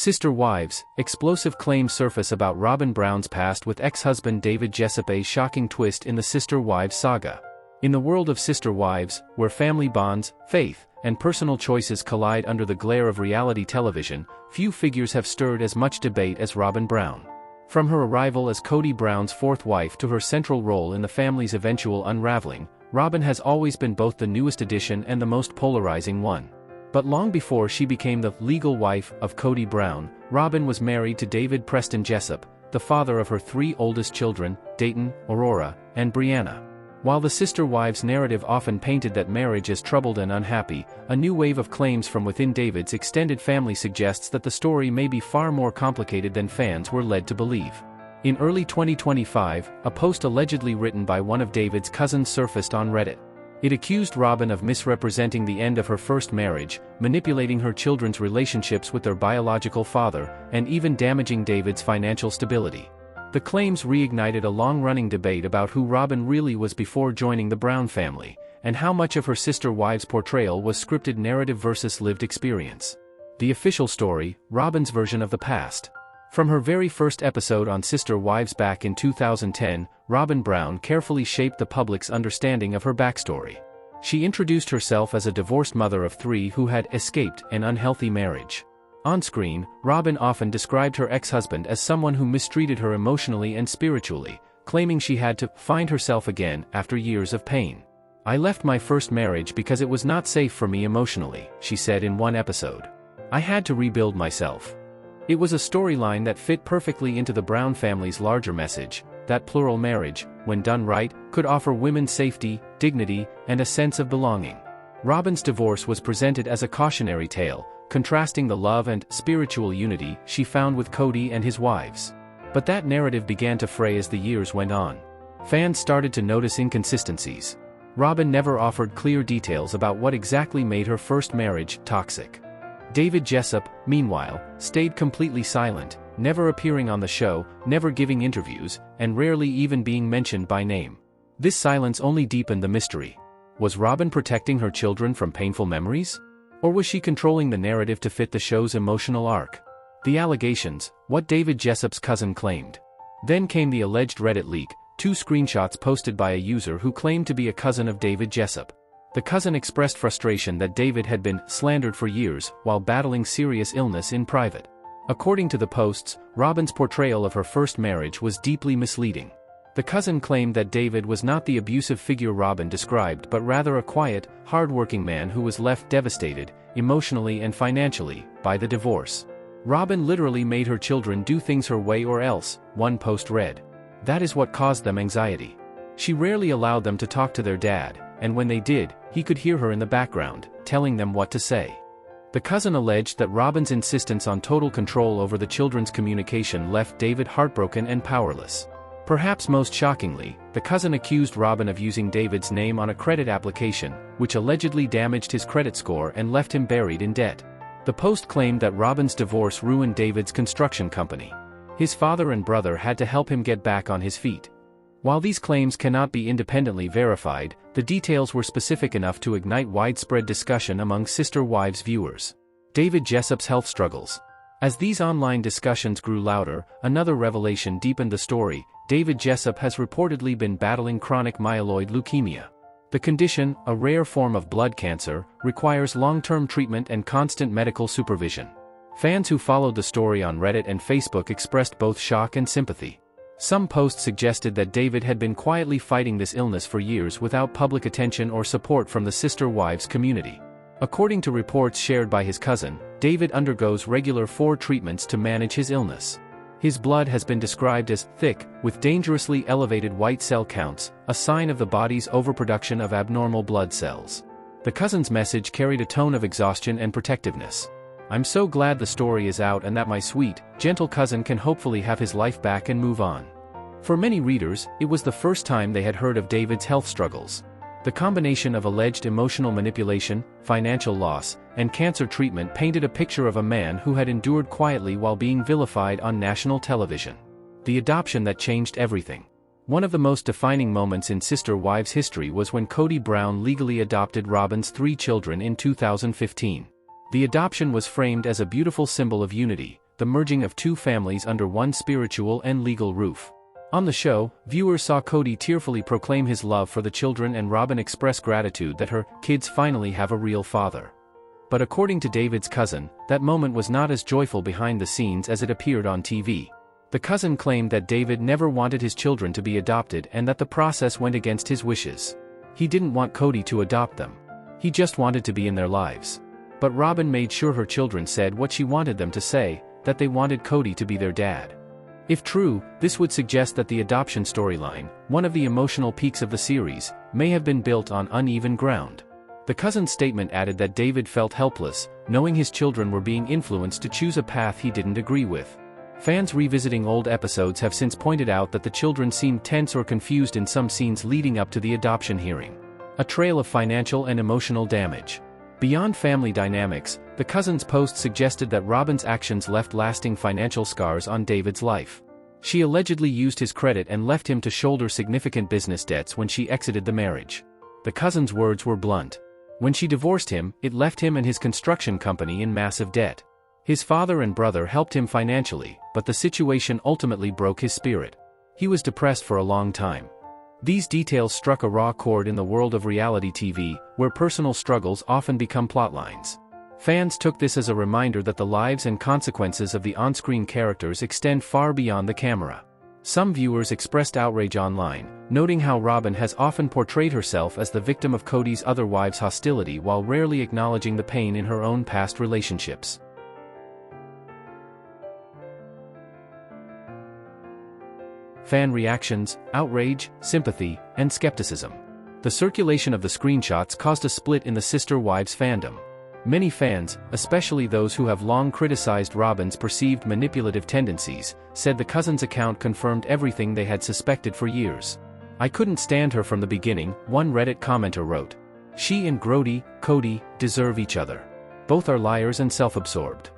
Sister Wives, explosive claims surface about Robyn Brown's past with ex-husband David Jessop. A shocking twist in the Sister Wives saga. In the world of Sister Wives, where family bonds, faith, and personal choices collide under the glare of reality television, few figures have stirred as much debate as Robyn Brown. From her arrival as Kody Brown's fourth wife to her central role in the family's eventual unraveling, Robyn has always been both the newest addition and the most polarizing one. But long before she became the legal wife of Kody Brown, Robyn was married to David Preston Jessop, the father of her three oldest children, Dayton, Aurora, and Brianna. While the Sister Wives narrative often painted that marriage as troubled and unhappy, a new wave of claims from within David's extended family suggests that the story may be far more complicated than fans were led to believe. In early 2025, a post allegedly written by one of David's cousins surfaced on Reddit. It accused Robyn of misrepresenting the end of her first marriage, manipulating her children's relationships with their biological father, and even damaging David's financial stability. The claims reignited a long-running debate about who Robyn really was before joining the Brown family, and how much of her Sister Wives' portrayal was scripted narrative versus lived experience. The official story, Robyn's version of the past. From her very first episode on Sister Wives back in 2010, Robyn Brown carefully shaped the public's understanding of her backstory. She introduced herself as a divorced mother of three who had escaped an unhealthy marriage. On screen, Robyn often described her ex-husband as someone who mistreated her emotionally and spiritually, claiming she had to find herself again after years of pain. "I left my first marriage because it was not safe for me emotionally," she said in one episode. "I had to rebuild myself." It was a storyline that fit perfectly into the Brown family's larger message, that plural marriage, when done right, could offer women safety, dignity, and a sense of belonging. Robyn's divorce was presented as a cautionary tale, contrasting the love and spiritual unity she found with Kody and his wives. But that narrative began to fray as the years went on. Fans started to notice inconsistencies. Robyn never offered clear details about what exactly made her first marriage toxic. David Jessop, meanwhile, stayed completely silent, never appearing on the show, never giving interviews, and rarely even being mentioned by name. This silence only deepened the mystery. Was Robyn protecting her children from painful memories? Or was she controlling the narrative to fit the show's emotional arc? The allegations, what David Jessop's cousin claimed. Then came the alleged Reddit leak, two screenshots posted by a user who claimed to be a cousin of David Jessop. The cousin expressed frustration that David had been slandered for years while battling serious illness in private. According to the posts, Robyn's portrayal of her first marriage was deeply misleading. The cousin claimed that David was not the abusive figure Robyn described but rather a quiet, hard-working man who was left devastated, emotionally and financially, by the divorce. "Robyn literally made her children do things her way or else," one post read. "That is what caused them anxiety. She rarely allowed them to talk to their dad, and when they did, he could hear her in the background, telling them what to say." The cousin alleged that Robyn's insistence on total control over the children's communication left David heartbroken and powerless. Perhaps most shockingly, the cousin accused Robyn of using David's name on a credit application, which allegedly damaged his credit score and left him buried in debt. The post claimed that Robyn's divorce ruined David's construction company. His father and brother had to help him get back on his feet. While these claims cannot be independently verified, the details were specific enough to ignite widespread discussion among Sister Wives viewers. David Jessop's health struggles. As these online discussions grew louder, another revelation deepened the story. David Jessop has reportedly been battling chronic myeloid leukemia. The condition, a rare form of blood cancer, requires long-term treatment and constant medical supervision. Fans who followed the story on Reddit and Facebook expressed both shock and sympathy. Some posts suggested that David had been quietly fighting this illness for years without public attention or support from the Sister Wives community. According to reports shared by his cousin, David undergoes regular 4 treatments to manage his illness. His blood has been described as thick, with dangerously elevated white cell counts, a sign of the body's overproduction of abnormal blood cells. The cousin's message carried a tone of exhaustion and protectiveness. "I'm so glad the story is out and that my sweet, gentle cousin can hopefully have his life back and move on." For many readers, it was the first time they had heard of David's health struggles. The combination of alleged emotional manipulation, financial loss, and cancer treatment painted a picture of a man who had endured quietly while being vilified on national television. The adoption that changed everything. One of the most defining moments in Sister Wives history was when Kody Brown legally adopted Robyn's 3 children in 2015. The adoption was framed as a beautiful symbol of unity, the merging of two families under one spiritual and legal roof. On the show, viewers saw Kody tearfully proclaim his love for the children and Robyn express gratitude that her kids finally have a real father. But according to David's cousin, that moment was not as joyful behind the scenes as it appeared on TV. The cousin claimed that David never wanted his children to be adopted and that the process went against his wishes. He didn't want Kody to adopt them. He just wanted to be in their lives. But Robyn made sure her children said what she wanted them to say, that they wanted Kody to be their dad. If true, this would suggest that the adoption storyline, one of the emotional peaks of the series, may have been built on uneven ground. The cousin's statement added that David felt helpless, knowing his children were being influenced to choose a path he didn't agree with. Fans revisiting old episodes have since pointed out that the children seemed tense or confused in some scenes leading up to the adoption hearing. A trail of financial and emotional damage. Beyond family dynamics, the cousin's post suggested that Robyn's actions left lasting financial scars on David's life. She allegedly used his credit and left him to shoulder significant business debts when she exited the marriage. The cousin's words were blunt. When she divorced him, it left him and his construction company in massive debt. His father and brother helped him financially, but the situation ultimately broke his spirit. He was depressed for a long time. These details struck a raw chord in the world of reality TV, where personal struggles often become plotlines. Fans took this as a reminder that the lives and consequences of the on-screen characters extend far beyond the camera. Some viewers expressed outrage online, noting how Robyn has often portrayed herself as the victim of Kody's other wives' hostility while rarely acknowledging the pain in her own past relationships. Fan reactions, outrage, sympathy, and skepticism. The circulation of the screenshots caused a split in the Sister Wives fandom. Many fans, especially those who have long criticized Robyn's perceived manipulative tendencies, said the cousin's account confirmed everything they had suspected for years. "I couldn't stand her from the beginning," one Reddit commenter wrote. "She and Kody deserve each other. Both are liars and self-absorbed."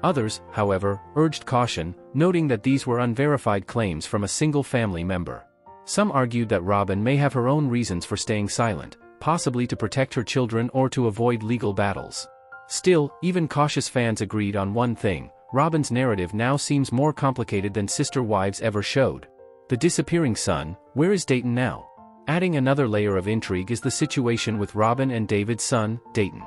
Others, however, urged caution, noting that these were unverified claims from a single family member. Some argued that Robyn may have her own reasons for staying silent, possibly to protect her children or to avoid legal battles. Still, even cautious fans agreed on one thing: Robyn's narrative now seems more complicated than Sister Wives ever showed. The disappearing son, where is Dayton now? Adding another layer of intrigue is the situation with Robyn and David's son, Dayton.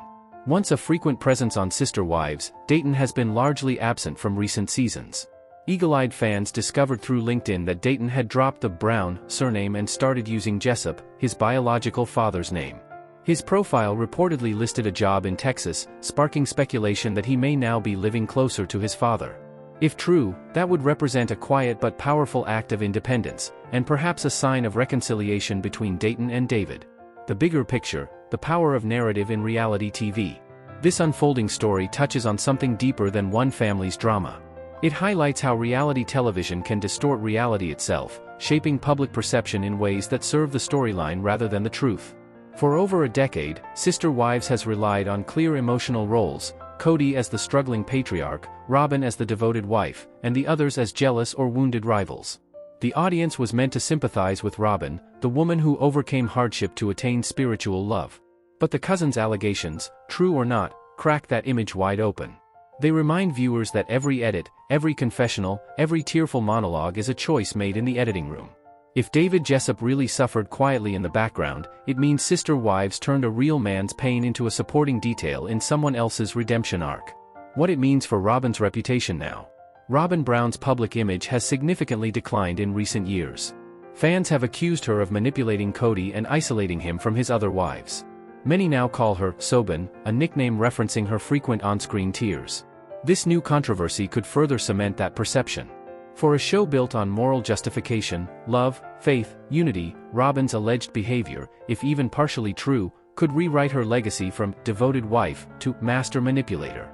Once a frequent presence on Sister Wives, Dayton has been largely absent from recent seasons. Eagle-eyed fans discovered through LinkedIn that Dayton had dropped the Brown surname and started using Jessop, his biological father's name. His profile reportedly listed a job in Texas, sparking speculation that he may now be living closer to his father. If true, that would represent a quiet but powerful act of independence, and perhaps a sign of reconciliation between Dayton and David. The bigger picture, the power of narrative in reality TV. This unfolding story touches on something deeper than one family's drama. It highlights how reality television can distort reality itself, shaping public perception in ways that serve the storyline rather than the truth. For over a decade, Sister Wives has relied on clear emotional roles: Kody as the struggling patriarch, Robyn as the devoted wife, and the others as jealous or wounded rivals. The audience was meant to sympathize with Robyn, the woman who overcame hardship to attain spiritual love. But the cousin's allegations, true or not, crack that image wide open. They remind viewers that every edit, every confessional, every tearful monologue is a choice made in the editing room. If David Jessop really suffered quietly in the background, it means Sister Wives turned a real man's pain into a supporting detail in someone else's redemption arc. What it means for Robyn's reputation now. Robyn Brown's public image has significantly declined in recent years. Fans have accused her of manipulating Kody and isolating him from his other wives. Many now call her Sobin, a nickname referencing her frequent on-screen tears. This new controversy could further cement that perception. For a show built on moral justification, love, faith, unity, Robyn's alleged behavior, if even partially true, could rewrite her legacy from devoted wife to master manipulator.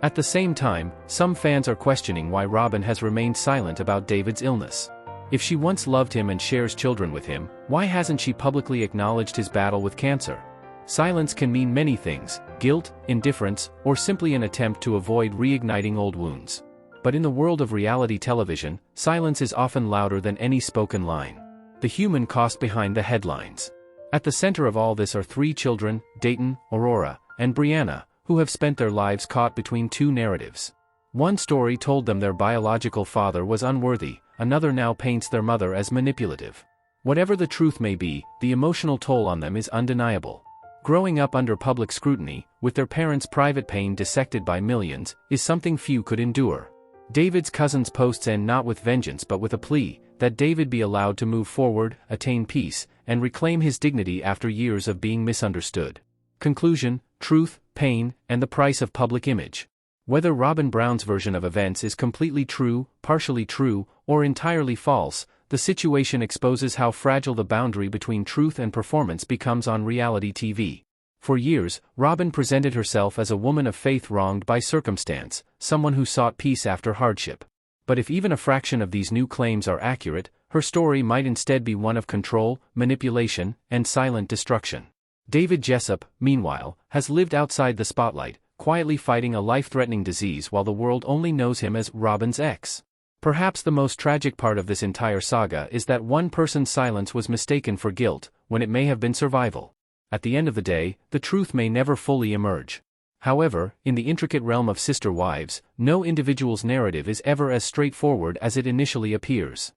At the same time, some fans are questioning why Robyn has remained silent about David's illness. If she once loved him and shares children with him, why hasn't she publicly acknowledged his battle with cancer? Silence can mean many things: guilt, indifference, or simply an attempt to avoid reigniting old wounds. But in the world of reality television, silence is often louder than any spoken line. The human cost behind the headlines. At the center of all this are three children, Dayton, Aurora, and Brianna, who have spent their lives caught between two narratives. One story told them their biological father was unworthy, another now paints their mother as manipulative. Whatever the truth may be, the emotional toll on them is undeniable. Growing up under public scrutiny, with their parents' private pain dissected by millions, is something few could endure. David's cousin's posts end not with vengeance but with a plea that David be allowed to move forward, attain peace, and reclaim his dignity after years of being misunderstood. Conclusion: truth, pain, and the price of public image. Whether Robyn Brown's version of events is completely true, partially true, or entirely false, the situation exposes how fragile the boundary between truth and performance becomes on reality TV. For years, Robyn presented herself as a woman of faith wronged by circumstance, someone who sought peace after hardship. But if even a fraction of these new claims are accurate, her story might instead be one of control, manipulation, and silent destruction. David Jessop, meanwhile, has lived outside the spotlight, quietly fighting a life-threatening disease while the world only knows him as Robyn's ex. Perhaps the most tragic part of this entire saga is that one person's silence was mistaken for guilt, when it may have been survival. At the end of the day, the truth may never fully emerge. However, in the intricate realm of sister wives, no individual's narrative is ever as straightforward as it initially appears.